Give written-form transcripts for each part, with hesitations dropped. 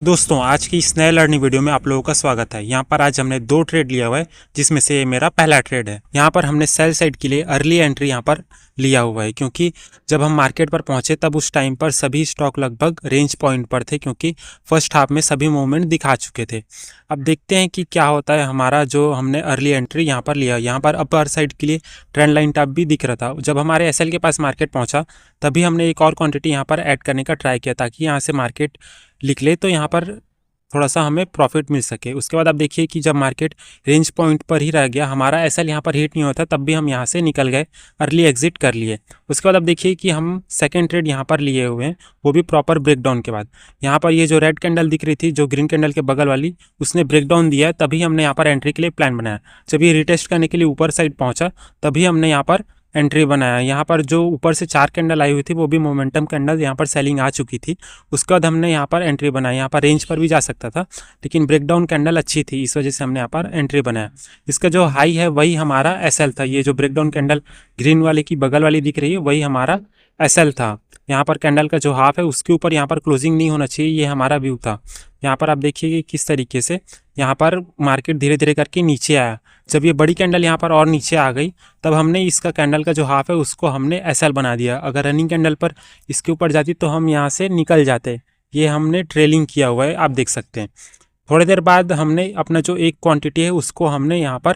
दोस्तों आज की इस नए लर्निंग वीडियो में आप लोगों का स्वागत है। यहाँ पर आज हमने दो ट्रेड लिया हुआ है, जिसमें से ये मेरा पहला ट्रेड है। यहाँ पर हमने सेल साइड के लिए अर्ली एंट्री यहाँ पर लिया हुआ है, क्योंकि जब हम मार्केट पर पहुंचे तब उस टाइम पर सभी स्टॉक लगभग रेंज पॉइंट पर थे, क्योंकि फर्स्ट हाफ में सभी मूवमेंट दिखा चुके थे। अब देखते हैं कि क्या होता है। हमारा जो हमने अर्ली एंट्री यहाँ पर लिया, यहाँ पर अपर साइड के लिए ट्रेंड लाइन टॉप भी दिख रहा था। जब हमारे एसएल के पास मार्केट पहुँचा तभी हमने एक और क्वान्टिटी यहाँ पर ऐड करने का ट्राई किया, ताकि यहाँ से मार्केट निकले तो यहाँ पर थोड़ा सा हमें प्रॉफिट मिल सके। उसके बाद आप देखिए कि जब मार्केट रेंज पॉइंट पर ही रह गया, हमारा एसएल यहाँ पर हिट नहीं होता, तब भी हम यहाँ से निकल गए, अर्ली एग्जिट कर लिए। उसके बाद आप देखिए कि हम सेकंड ट्रेड यहाँ पर लिए हुए हैं, वो भी प्रॉपर ब्रेकडाउन के बाद। यहाँ पर ये जो रेड कैंडल दिख रही थी, जो ग्रीन कैंडल के बगल वाली, उसने ब्रेकडाउन दिया है, तभी हमने यहाँ पर एंट्री के लिए प्लान बनाया। जब ये रिटेस्ट करने के लिए ऊपर साइड पहुँचा तभी हमने यहाँ पर एंट्री बनाया। यहाँ पर जो ऊपर से 4 कैंडल आई हुई थी, वो भी मोमेंटम कैंडल, यहाँ पर सेलिंग आ चुकी थी। उसके बाद हमने यहाँ पर एंट्री बनाई। यहाँ पर रेंज पर भी जा सकता था, लेकिन ब्रेकडाउन कैंडल अच्छी थी, इस वजह से हमने यहाँ पर एंट्री बनाया। इसका जो हाई है वही हमारा एसएल था। ये जो ब्रेकडाउन कैंडल ग्रीन वाले की बगल वाली दिख रही है, वही हमारा एसएल था। यहाँ पर कैंडल का जो हाफ है उसके ऊपर यहाँ पर क्लोजिंग नहीं होना चाहिए, ये हमारा व्यू था। यहाँ पर आप देखिए कि किस तरीके से यहाँ पर मार्केट धीरे धीरे करके नीचे आया। जब ये बड़ी कैंडल यहाँ पर और नीचे आ गई, तब हमने इसका कैंडल का जो हाफ है उसको हमने एसएल बना दिया। अगर रनिंग कैंडल पर इसके ऊपर जाती तो हम यहाँ से निकल जाते। ये हमने ट्रेलिंग किया हुआ है, आप देख सकते हैं। थोड़ी देर बाद हमने अपना जो एक क्वांटिटी है उसको हमने यहाँ पर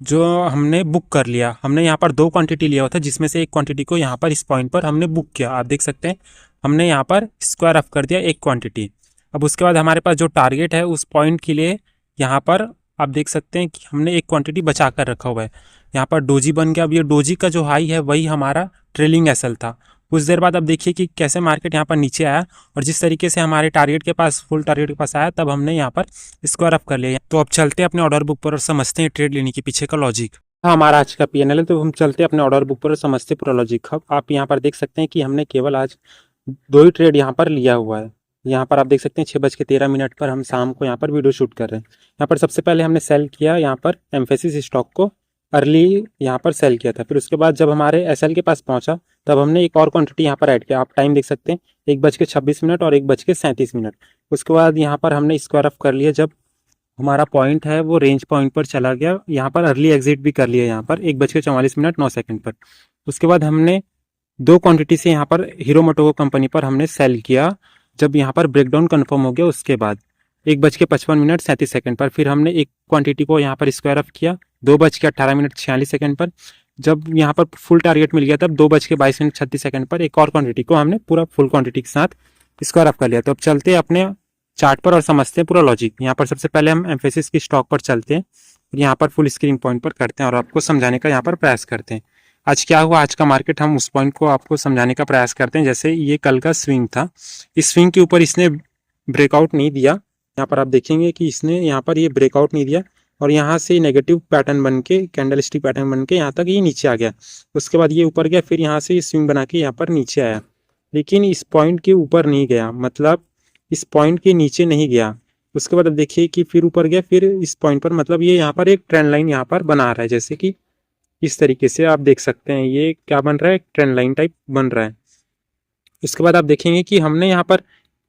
जो हमने बुक कर लिया। हमने यहाँ पर 2 क्वांटिटी लिया हुआ था, जिसमें से एक क्वांटिटी को यहाँ पर इस पॉइंट पर हमने बुक किया। आप देख सकते हैं हमने यहाँ पर स्क्वायर ऑफ कर दिया एक क्वांटिटी। अब उसके बाद हमारे पास जो टारगेट है उस पॉइंट के लिए यहाँ पर आप देख सकते हैं कि हमने एक क्वांटिटी बचा कर रखा हुआ है। यहाँ पर डोजी बन गया। अब ये डोजी का जो हाई है वही हमारा ट्रेलिंग एसएल था। कुछ देर बाद अब देखिए कि कैसे मार्केट यहाँ पर नीचे आया, और जिस तरीके से हमारे टारगेट के पास, फुल टारगेट के पास आया, तब हमने यहाँ पर स्क्वायर अप कर लिया। तो अब चलते हैं अपने ऑर्डर बुक पर और समझते हैं ट्रेड लेने के पीछे का लॉजिक। हाँ, हमारा आज का पीएनएल है, तो हम चलते हैं अपने ऑर्डर बुक पर और समझते पूरा लॉजिक। अब आप यहाँ पर देख सकते हैं कि हमने केवल आज 2 ही ट्रेड यहाँ पर लिया हुआ है। यहाँ पर आप देख सकते हैं 6:13 पर हम शाम को यहाँ पर वीडियो शूट कर रहे हैं। यहाँ पर सबसे पहले हमने सेल किया यहाँ पर एम्फेसिस स्टॉक को, अर्ली यहाँ पर सेल किया था। फिर उसके बाद जब हमारे एसएल के पास पहुंचा तब हमने एक और क्वांटिटी यहाँ पर ऐड किया। आप टाइम देख सकते हैं 1:26 और 1:37। उसके बाद यहाँ पर हमने स्क्वायर ऑफ कर लिया। जब हमारा पॉइंट है वो रेंज पॉइंट पर चला गया, यहाँ पर अर्ली एग्जिट भी कर लिया यहाँ पर 1:44 पर। उसके बाद हमने 2 क्वांटिटी से यहाँ पर हीरो मोटोको कंपनी पर हमने सेल किया। जब यहाँ पर ब्रेकडाउन कंफर्म हो गया उसके बाद 1:55 पर फिर हमने एक क्वांटिटी को यहाँ पर स्क्वायर अप किया 2:18 पर। जब यहाँ पर फुल टारगेट मिल गया तब 2:22 पर एक और क्वांटिटी को हमने पूरा फुल क्वांटिटी के साथ स्क्वायर अप कर लिया। तो अब चलते हैं अपने चार्ट पर और समझते हैं पूरा लॉजिक। यहाँ पर सबसे पहले हम एम्फेसिस की स्टॉक पर चलते हैं, यहाँ पर फुल स्क्रीन पॉइंट पर करते हैं और आपको समझाने का यहाँ पर प्रयास करते हैं। आज क्या हुआ, आज का मार्केट, हम उस पॉइंट को आपको समझाने का प्रयास करते हैं। जैसे ये कल का स्विंग था, इस स्विंग के ऊपर इसने ब्रेकआउट नहीं दिया। यहाँ पर आप देखेंगे कि इसने यहाँ पर ये ब्रेकआउट नहीं दिया, और यहाँ से नेगेटिव पैटर्न बन के, कैंडल स्टिक पैटर्न बन के यहाँ तक ये नीचे आ गया। उसके बाद ये ऊपर गया, फिर यहाँ से ये स्विंग बना के यहाँ पर नीचे आया, लेकिन इस पॉइंट के ऊपर नहीं गया, मतलब इस पॉइंट के नीचे नहीं गया। उसके बाद अब देखिए कि फिर ऊपर गया, फिर इस पॉइंट पर, मतलब ये यहाँ पर एक ट्रेंड लाइन यहाँ पर बना रहा है। जैसे कि इस तरीके से आप देख सकते हैं, ये क्या बन रहा है, ट्रेंड लाइन टाइप बन रहा है। उसके बाद आप देखेंगे कि हमने यहाँ पर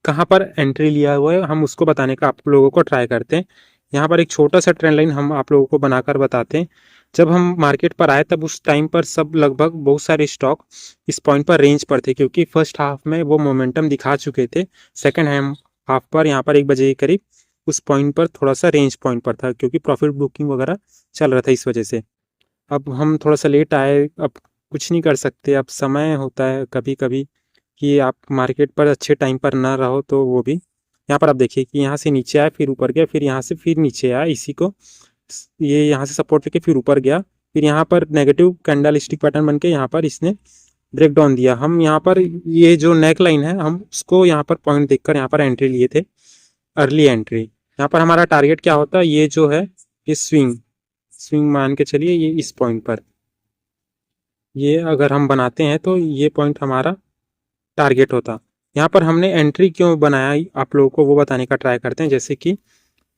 कहाँ पर एंट्री लिया हुआ है, हम उसको बताने का आप लोगों को ट्राई करते हैं। यहाँ पर एक छोटा सा ट्रेंड लाइन हम आप लोगों को बनाकर बताते हैं। जब हम मार्केट पर आए तब उस टाइम पर सब लगभग बहुत सारे स्टॉक इस पॉइंट पर रेंज पर थे, क्योंकि फर्स्ट हाफ में वो मोमेंटम दिखा चुके थे। सेकेंड हाफ पर यहाँ पर 1 बजे के करीब उस पॉइंट पर थोड़ा सा रेंज पॉइंट पर था, क्योंकि प्रॉफिट बुकिंग वगैरह चल रहा था, इस वजह से। अब हम थोड़ा सा लेट आए, अब कुछ नहीं कर सकते। अब समय होता है कभी कभी कि आप मार्केट पर अच्छे टाइम पर ना रहो, तो वो भी। यहाँ पर आप देखिए कि यहाँ से नीचे आया, फिर ऊपर गया, फिर यहाँ से फिर नीचे आया, इसी को ये यहाँ से सपोर्ट लेके फिर ऊपर गया, फिर यहाँ पर नेगेटिव कैंडल स्टिक पैटर्न बन के यहाँ पर इसने ब्रेक डाउन दिया। हम यहाँ पर ये जो नेक लाइन है, हम उसको यहाँ पर पॉइंट देखकर यहाँ पर एंट्री लिए थे, अर्ली एंट्री। यहाँ पर हमारा टारगेट क्या होता है, ये जो है ये स्विंग मान के चलिए, ये इस पॉइंट पर, ये अगर हम बनाते हैं तो ये पॉइंट हमारा टारगेट होता। यहाँ पर हमने एंट्री क्यों बनाया, आप लोगों को वो बताने का ट्राई करते हैं। जैसे कि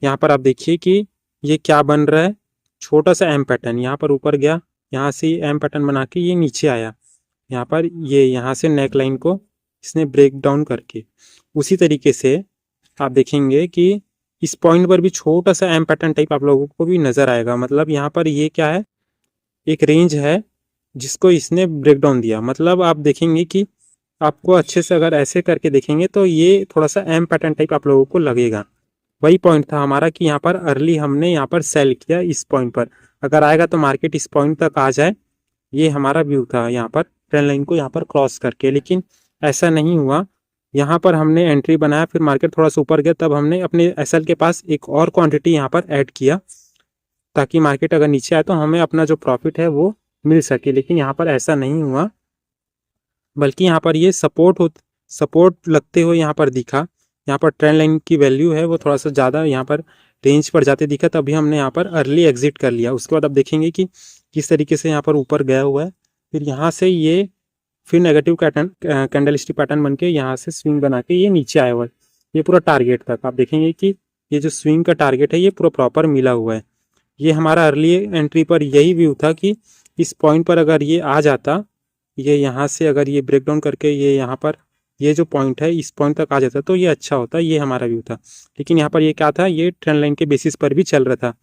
यहाँ पर आप देखिए कि ये क्या बन रहा है, छोटा सा एम पैटर्न यहाँ पर ऊपर गया, यहाँ से एम पैटर्न बना के ये नीचे आया। यहाँ पर ये यहाँ से नेक लाइन को इसने ब्रेक डाउन करके, उसी तरीके से आप देखेंगे कि इस पॉइंट पर भी छोटा सा एम पैटर्न टाइप आप लोगों को भी नजर आएगा। मतलब यहाँ पर ये क्या है, एक रेंज है जिसको इसने ब्रेक डाउन दिया। मतलब आप देखेंगे कि आपको अच्छे से अगर ऐसे करके देखेंगे तो ये थोड़ा सा एम पैटर्न टाइप आप लोगों को लगेगा। वही पॉइंट था हमारा कि यहाँ पर अर्ली हमने यहाँ पर सेल किया इस पॉइंट पर, अगर आएगा तो मार्केट इस पॉइंट तक आ जाए, ये हमारा व्यू था यहाँ पर ट्रेंड लाइन को यहाँ पर क्रॉस करके। लेकिन ऐसा नहीं हुआ। यहाँ पर हमने एंट्री बनाया, फिर मार्केट थोड़ा सा ऊपर गया, तब हमने अपने एसएल के पास एक और क्वांटिटी यहाँ पर ऐड किया ताकि मार्केट अगर नीचे आए तो हमें अपना जो प्रॉफिट है वो मिल सके। लेकिन यहाँ पर ऐसा नहीं हुआ, बल्कि यहाँ पर ये सपोर्ट लगते हुए यहाँ पर दिखा। यहाँ पर ट्रेंड लाइन की वैल्यू है वो थोड़ा सा ज़्यादा यहाँ पर रेंज पर जाते दिखा, तभी हमने यहाँ पर अर्ली एग्जिट कर लिया। उसके बाद आप देखेंगे कि किस तरीके से यहाँ पर ऊपर गया हुआ है, फिर यहाँ से ये फिर नेगेटिव कैंडल स्टिक पैटर्न बन के यहाँ से स्विंग बना के ये नीचे आया हुआ है। ये पूरा टारगेट तक आप देखेंगे कि ये जो स्विंग का टारगेट है ये पूरा प्रॉपर मिला हुआ है। ये हमारा अर्ली एंट्री पर यही व्यू था कि इस पॉइंट पर अगर ये आ जाता, ये यहाँ से अगर ये ब्रेक डाउन करके ये यहाँ पर ये जो पॉइंट है इस पॉइंट तक आ जाता तो ये अच्छा होता, ये हमारा व्यू था। लेकिन यहाँ पर ये क्या था, ये ट्रेंड लाइन के बेसिस पर भी चल रहा था।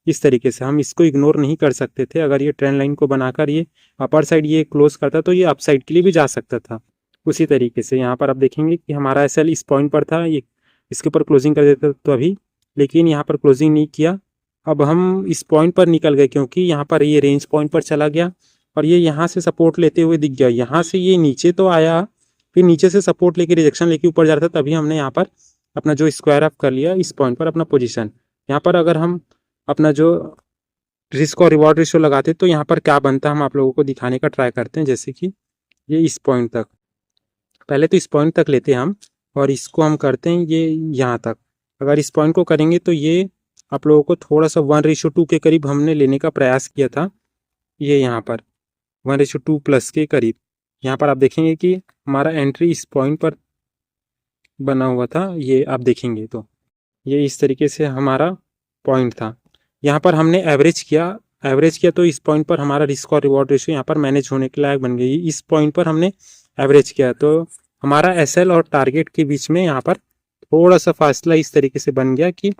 इस तरीके से हम इसको इग्नोर नहीं कर सकते थे। अगर ये ट्रेंड लाइन को बनाकर ये अपर साइड ये क्लोज करता तो ये अप साइड के लिए भी जा सकता था। उसी तरीके से यहाँ पर आप देखेंगे कि हमारा एसएल इस पॉइंट पर था, ये इसके ऊपर क्लोजिंग कर देता तो अभी, लेकिन यहाँ पर क्लोजिंग नहीं किया। अब हम इस पॉइंट पर निकल गए क्योंकि यहाँ पर ये रेंज पॉइंट पर चला गया और ये यहाँ से सपोर्ट लेते हुए दिख गया। यहाँ से ये नीचे तो आया, फिर नीचे से सपोर्ट लेके रिजेक्शन लेके ऊपर जा रहा था, तभी हमने यहाँ पर अपना जो स्क्वायर अप कर लिया इस पॉइंट पर अपना पोजीशन। यहाँ पर अगर हम अपना जो रिस्क और रिवॉर्ड रेशियो लगाते तो यहाँ पर क्या बनता हम आप लोगों को दिखाने का ट्राई करते हैं। जैसे कि ये इस पॉइंट तक, पहले तो इस पॉइंट तक लेते हैं हम और इसको हम करते हैं ये यहाँ तक। अगर इस पॉइंट को करेंगे तो ये आप लोगों को थोड़ा सा 1:2 के करीब हमने लेने का प्रयास किया था। ये यहाँ पर 1:2 प्लस के करीब। यहाँ पर आप देखेंगे कि हमारा एंट्री इस पॉइंट पर बना हुआ था। ये आप देखेंगे तो ये इस तरीके से हमारा पॉइंट था। यहाँ पर हमने एवरेज किया तो इस पॉइंट पर हमारा रिस्क और रिवॉर्ड रेशियो यहाँ पर मैनेज होने के लायक बन गई। इस पॉइंट पर हमने एवरेज किया तो हमारा एसएल और टारगेट के बीच में यहाँ पर थोड़ा सा फासला इस तरीके से बन गया कि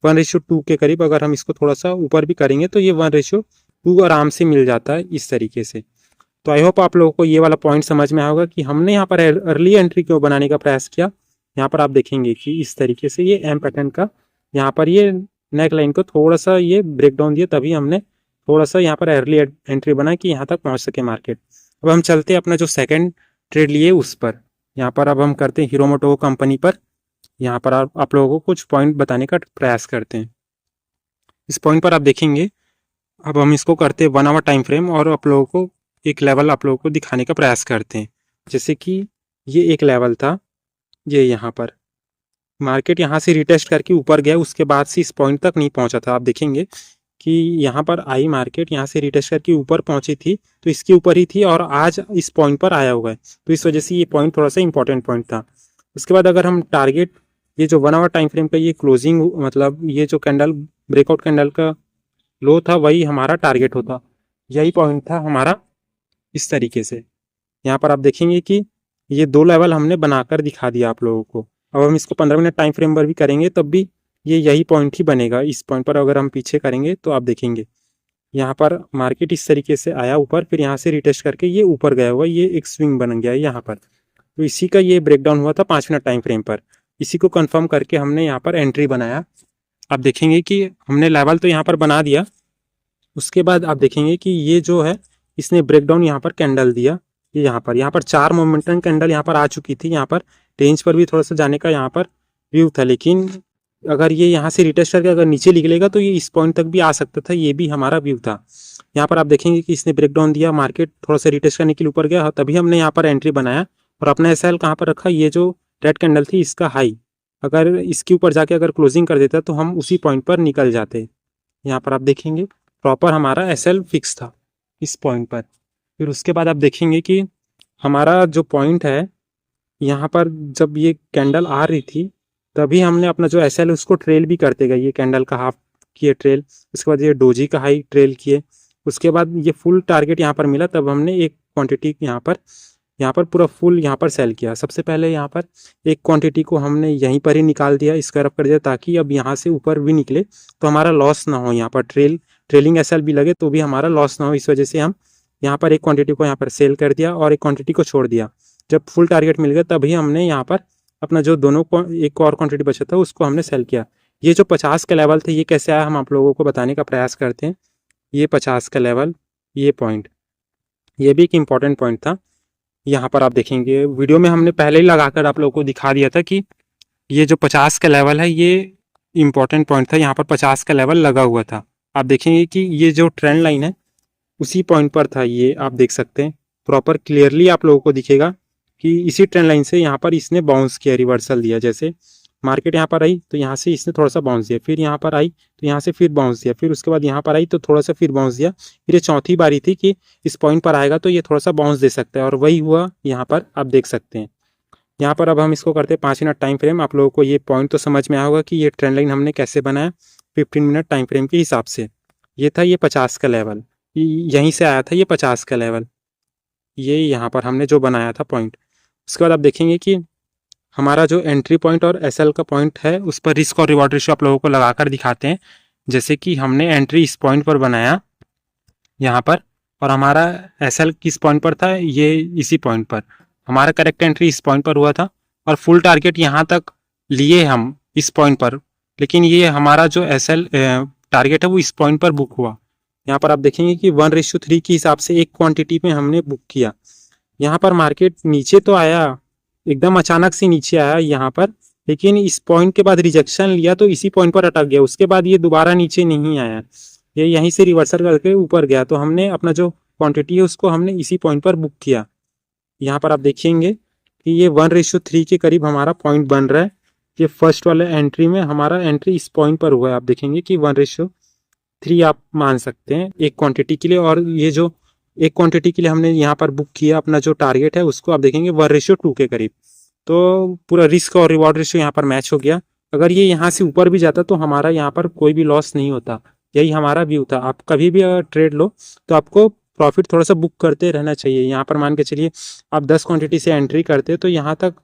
1:2 के करीब। अगर हम इसको थोड़ा सा ऊपर भी करेंगे तो ये 1:2 आराम से मिल जाता है इस तरीके से। तो आई होप आप लोगों को ये वाला पॉइंट समझ में आया होगा कि हमने यहाँ पर अर्ली एंट्री क्यों बनाने का प्रयास किया। यहाँ पर आप देखेंगे कि इस तरीके से ये एम पैटर्न का यहाँ पर ये नेक लाइन को थोड़ा सा ये ब्रेक डाउन दिया, तभी हमने थोड़ा सा यहाँ पर अर्ली एंट्री बना कि यहाँ तक पहुँच सके मार्केट। अब हम चलते हैं अपना जो सेकंड ट्रेड लिए उस पर। यहाँ पर अब हम करते हैं हीरो मोटो कंपनी पर। यहाँ पर आप लोगों को कुछ पॉइंट बताने का प्रयास करते हैं। इस पॉइंट पर आप देखेंगे, अब हम इसको करते हैं 1 आवर टाइम फ्रेम और आप लोगों को एक लेवल आप लोगों को दिखाने का प्रयास करते हैं। जैसे कि ये एक लेवल था, ये यहाँ पर मार्केट यहाँ से रिटेस्ट करके ऊपर गया, उसके बाद से इस पॉइंट तक नहीं पहुँचा था। आप देखेंगे कि यहाँ पर आई मार्केट यहाँ से रिटेस्ट करके ऊपर पहुँची थी तो इसके ऊपर ही थी और आज इस पॉइंट पर आया हुआ है। तो इस वजह से ये पॉइंट थोड़ा सा इंपॉर्टेंट पॉइंट था। उसके बाद अगर हम टारगेट ये जो 1 आवर टाइम फ्रेम का ये क्लोजिंग मतलब ये जो कैंडल ब्रेकआउट कैंडल का लो था वही हमारा टारगेट होता, यही पॉइंट था हमारा। इस तरीके से यहाँ पर आप देखेंगे कि ये 2 लेवल हमने बनाकर दिखा दिया आप लोगों को। अब हम इसको 15 मिनट टाइम फ्रेम पर भी करेंगे तब भी ये यही पॉइंट ही बनेगा। इस पॉइंट पर अगर हम पीछे करेंगे तो आप देखेंगे यहाँ पर मार्केट इस तरीके से आया ऊपर, फिर यहाँ से रिटेस्ट करके ये ऊपर गया हुआ, ये एक स्विंग बन गया है यहाँ पर। तो इसी का ये ब्रेकडाउन हुआ था 5 मिनट टाइम फ्रेम पर। इसी को कंफर्म करके हमने यहाँ पर एंट्री बनाया। आप देखेंगे कि हमने लेवल तो यहाँ पर बना दिया, उसके बाद आप देखेंगे कि ये जो है इसने ब्रेकडाउन यहाँ पर कैंडल दिया। ये यहाँ पर 4 मोमेंटम कैंडल यहाँ पर आ चुकी थी। यहाँ पर रेंज पर भी थोड़ा सा जाने का यहाँ पर व्यू था, लेकिन अगर ये यहाँ से रिटेस्ट करके अगर नीचे निकलेगा तो ये इस पॉइंट तक भी आ सकता था, ये भी हमारा व्यू था। यहाँ पर आप देखेंगे कि इसने ब्रेकडाउन दिया, मार्केट थोड़ा सा रिटेस्ट करने के लिए ऊपर गया, तभी हमने यहाँ पर एंट्री बनाया और अपना एसएल कहाँ पर रखा, ये जो रेड कैंडल थी इसका हाई, अगर इसके ऊपर जाके अगर क्लोजिंग कर देता तो हम उसी पॉइंट पर निकल जाते। यहाँ पर आप देखेंगे प्रॉपर हमारा एसएल फिक्स था इस पॉइंट पर। फिर उसके बाद आप देखेंगे कि हमारा जो पॉइंट है यहाँ पर जब ये कैंडल आ रही थी तभी हमने अपना जो एसएल है उसको ट्रेल भी करते गए। ये कैंडल का हाफ किए ट्रेल, उसके बाद ये डोजी का हाई ट्रेल किए, उसके बाद ये फुल टारगेट यहाँ पर मिला, तब हमने एक क्वांटिटी यहाँ पर यहाँ पर पूरा फुल यहाँ पर सेल किया। सबसे पहले यहाँ पर एक क्वांटिटी को हमने यहीं पर ही निकाल दिया, इसका रफ कर दिया, ताकि अब यहाँ से ऊपर भी निकले तो हमारा लॉस ना हो, यहाँ पर ट्रेलिंग एसएल भी लगे तो भी हमारा लॉस ना हो। इस वजह से हम यहाँ पर एक क्वांटिटी को यहाँ पर सेल कर दिया और एक क्वांटिटी को छोड़ दिया। जब फुल टारगेट मिल गया तभी हमने यहाँ पर अपना जो दोनों को एक और क्वांटिटी बचा था उसको हमने सेल किया। ये जो 50 का लेवल था ये कैसे आया, हम आप लोगों को बताने का प्रयास करते हैं। ये 50 का लेवल, ये पॉइंट, ये भी एक इम्पॉर्टेंट पॉइंट था। यहाँ पर आप देखेंगे वीडियो में हमने पहले ही लगाकर आप लोगों को दिखा दिया था कि ये जो 50 का लेवल है ये इम्पॉर्टेंट पॉइंट था। यहाँ पर 50 का लेवल लगा हुआ था। आप देखेंगे कि ये जो ट्रेंड लाइन है उसी पॉइंट पर था, ये आप देख सकते हैं प्रॉपर क्लियरली आप लोगों को दिखेगा कि इसी ट्रेंड लाइन से यहाँ पर इसने बाउंस किया, रिवर्सल दिया। जैसे मार्केट यहाँ पर आई तो यहाँ से इसने थोड़ा सा बाउंस दिया, फिर यहाँ पर आई तो यहाँ से फिर बाउंस दिया, फिर उसके बाद यहाँ पर आई तो थोड़ा सा फिर बाउंस दिया। फिर ये चौथी बारी थी कि इस पॉइंट पर आएगा तो ये थोड़ा सा बाउंस दे सकता है, और वही हुआ यहाँ पर आप देख सकते हैं। यहाँ पर अब हम इसको करते हैं 5 मिनट टाइम फ्रेम। आप लोगों को ये पॉइंट तो समझ में आया होगा कि ये ट्रेंड लाइन हमने कैसे बनाया 15 मिनट टाइम फ्रेम के हिसाब से। ये था ये 50 का लेवल, यहीं से आया था ये 50 का लेवल, ये यहाँ पर हमने जो बनाया था पॉइंट। उसके बाद आप देखेंगे कि हमारा जो एंट्री पॉइंट और एसएल का पॉइंट है उस पर रिस्क और रिवॉर्ड रेशियो आप लोगों को लगाकर दिखाते हैं। जैसे कि हमने एंट्री इस पॉइंट पर बनाया यहाँ पर, और हमारा एसएल किस पॉइंट पर था, ये इसी पॉइंट पर। हमारा करेक्ट एंट्री इस पॉइंट पर हुआ था और फुल टारगेट यहाँ तक लिए हम इस पॉइंट पर, लेकिन ये हमारा जो एसएल टारगेट है वो इस पॉइंट पर बुक हुआ। यहाँ पर आप देखेंगे कि 1:3 के हिसाब से एक क्वांटिटी में हमने बुक किया। यहाँ पर मार्केट नीचे तो आया, एकदम अचानक से नीचे आया यहाँ पर, लेकिन इस पॉइंट के बाद रिजेक्शन लिया तो इसी पॉइंट पर अटक गया। उसके बाद ये दोबारा नीचे नहीं आया, ये यहीं से रिवर्सल करके ऊपर गया। तो हमने अपना जो क्वांटिटी है उसको हमने इसी पॉइंट पर बुक किया। यहाँ पर आप देखेंगे कि ये 1:3 के करीब हमारा पॉइंट बन रहा है। ये फर्स्ट वाले एंट्री में हमारा एंट्री इस पॉइंट पर हुआ है। आप देखेंगे कि 1:3 आप मान सकते हैं एक क्वांटिटी के लिए, और ये जो एक क्वांटिटी के लिए हमने यहाँ पर बुक किया अपना जो टारगेट है उसको आप देखेंगे 1:2 के करीब। तो पूरा रिस्क और रिवॉर्ड रेशियो यहाँ पर मैच हो गया। अगर ये यहाँ से ऊपर भी जाता तो हमारा यहाँ पर कोई भी लॉस नहीं होता। यही हमारा व्यू था। आप कभी भी अगर ट्रेड लो तो आपको प्रॉफिट थोड़ा सा बुक करते रहना चाहिए। यहाँ पर मान के चलिए आप 10 क्वांटिटी से एंट्री करते तो यहाँ तक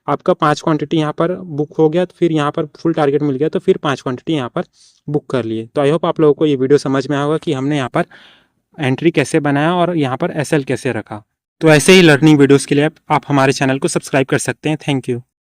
आपका 5 क्वांटिटी यहाँ पर बुक हो गया, तो फिर यहाँ पर फुल टारगेट मिल गया तो फिर 5 क्वांटिटी यहाँ पर बुक कर लिए। तो आई होप आप लोगों को ये वीडियो समझ में आया होगा कि हमने यहाँ पर एंट्री कैसे बनाया और यहाँ पर एसएल कैसे रखा। तो ऐसे ही लर्निंग वीडियोस के लिए आप हमारे चैनल को सब्सक्राइब कर सकते हैं। Thank you.